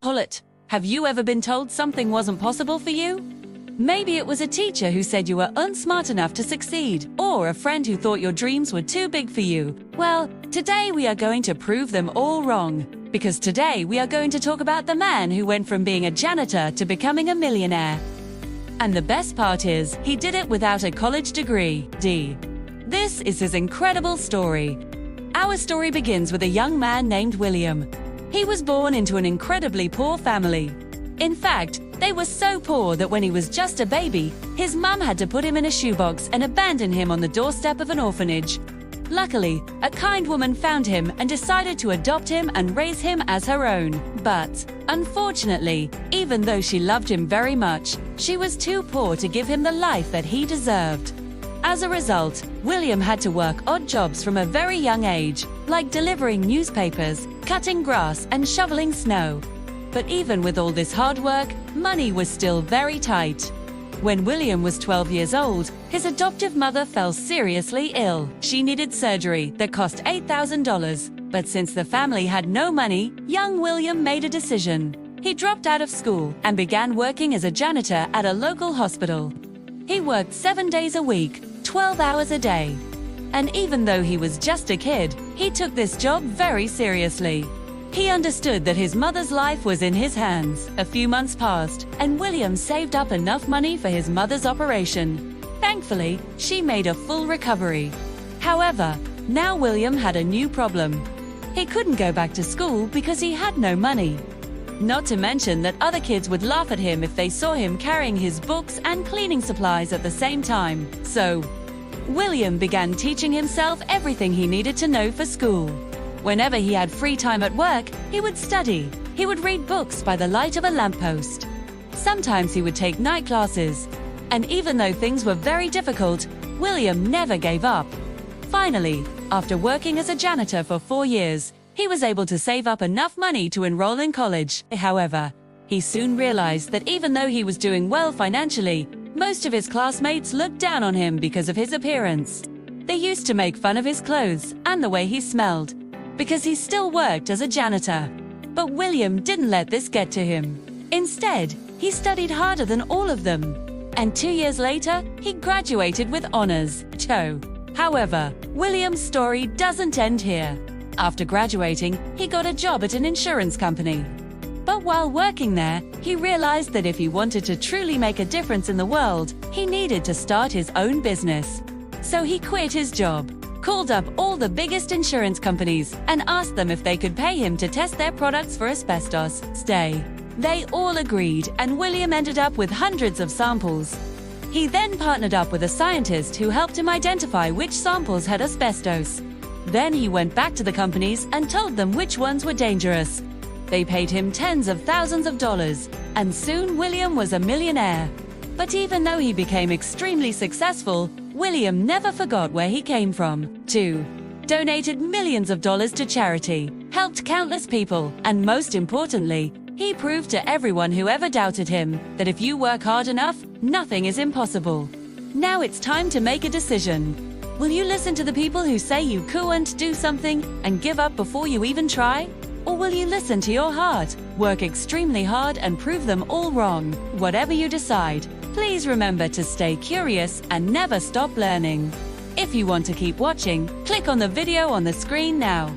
Hullet, have you ever been told something wasn't possible for you? Maybe it was a teacher who said you were unsmart enough to succeed, or a friend who thought your dreams were too big for you. Well, today we are going to prove them all wrong. Because today we are going to talk about the man who went from being a janitor to becoming a millionaire. And the best part is, he did it without a college degree. This is his incredible story. Our story begins with a young man named William. He was born into an incredibly poor family. In fact, they were so poor that when he was just a baby, his mum had to put him in a shoebox and abandon him on the doorstep of an orphanage. Luckily, a kind woman found him and decided to adopt him and raise him as her own. But, unfortunately, even though she loved him very much, she was too poor to give him the life that he deserved. As a result, William had to work odd jobs from a very young age, like delivering newspapers, cutting grass, and shoveling snow. But even with all this hard work, money was still very tight. When William was 12 years old, his adoptive mother fell seriously ill. She needed surgery that cost $8,000. But since the family had no money, young William made a decision. He dropped out of school and began working as a janitor at a local hospital. He worked 7 days a week, 12 hours a day. And even though he was just a kid, he took this job very seriously. He understood that his mother's life was in his hands. A few months passed, and William saved up enough money for his mother's operation. Thankfully, she made a full recovery. However, now William had a new problem. He couldn't go back to school because he had no money. Not to mention that other kids would laugh at him if they saw him carrying his books and cleaning supplies at the same time. So, William began teaching himself everything he needed to know for school. Whenever he had free time at work, he would study. He would read books by the light of a lamppost. Sometimes he would take night classes. And even though things were very difficult, William never gave up. Finally, after working as a janitor for 4 years, he was able to save up enough money to enroll in college. However, he soon realized that even though he was doing well financially, most of his classmates looked down on him because of his appearance. They used to make fun of his clothes and the way he smelled, because he still worked as a janitor. But William didn't let this get to him. Instead, he studied harder than all of them. And 2 years later, he graduated with honors. However, William's story doesn't end here. After graduating, he got a job at an insurance company. But while working there, he realized that if he wanted to truly make a difference in the world, he needed to start his own business. So he quit his job, called up all the biggest insurance companies, and asked them if they could pay him to test their products for asbestos. They all agreed, and William ended up with hundreds of samples. He then partnered up with a scientist who helped him identify which samples had asbestos. Then he went back to the companies and told them which ones were dangerous. They paid him tens of thousands of dollars, and soon William was a millionaire. But even though he became extremely successful, William never forgot where he came from. Donated millions of dollars to charity, helped countless people, and most importantly, he proved to everyone who ever doubted him that if you work hard enough, nothing is impossible. Now it's time to make a decision. Will you listen to the people who say you couldn't do something and give up before you even try? Or will you listen to your heart, work extremely hard, and prove them all wrong? Whatever you decide, please remember to stay curious and never stop learning. If you want to keep watching, click on the video on the screen now.